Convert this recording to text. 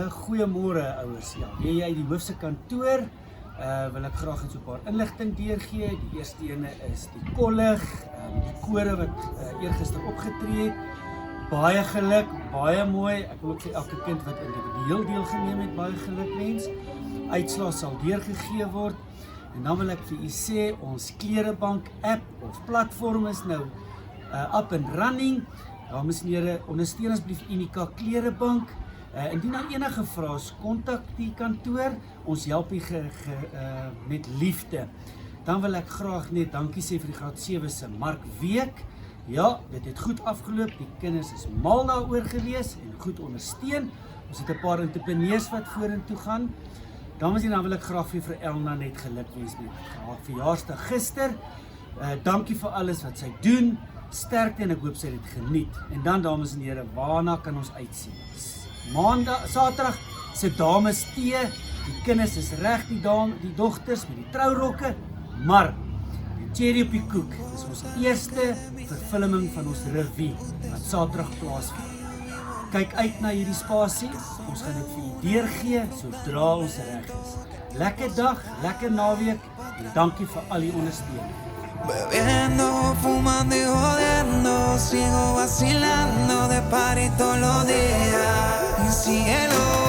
Goeiemôre ouers. Ja, jy die hoofse kantoor, wil ek graag so 'n paar inligting deurgee. Die eerste ene is die kollig, die kore wat eergister opgetree het. Baie geluk, baie mooi. Ek wil ook vir elke kind wat individueel deelgeneem het, baie geluk wens. Uitslae sal deurgegee word. En dan wil ek vir u sê, ons klerebank app of platform is nou up and running. Dames en here, ondersteun asseblief Unika Klerebank. Indien daar enige vrae is, kontak die kantoor. Ons help u met liefde. Dan wil ek graag net dankie sê vir die graad 7 se markweek. Ja, dit het goed afgeloop. Die kinders is mal daaroor gewees en goed ondersteun. Ons het 'n paar entrepreneurs wat vorentoe gaan. Dames en here, dan wil ek graag vir Elna net gelukwens met haar verjaarsdag gister. Dankie vir alles wat sy doen. Sterkte en ek hoop sy dit geniet. En dan, dames en here, waarna kan ons uitsien? Saterdag se dames tee. Die kinders is reg, die dogters met die trourokke, maar die cherry op die koek is ons eerste vervulling van ons revue wat Saterdag plaasvind. Kyk uit na hierdie spasie. Ons gaan dit vir u deurgee sodra ons reg is. Lekker dag, lekker naweek en dankie vir al die ondersteuning. Bebiendo, fumando y jodiendo, sigo vacilando de party todos los días. Y síguelo.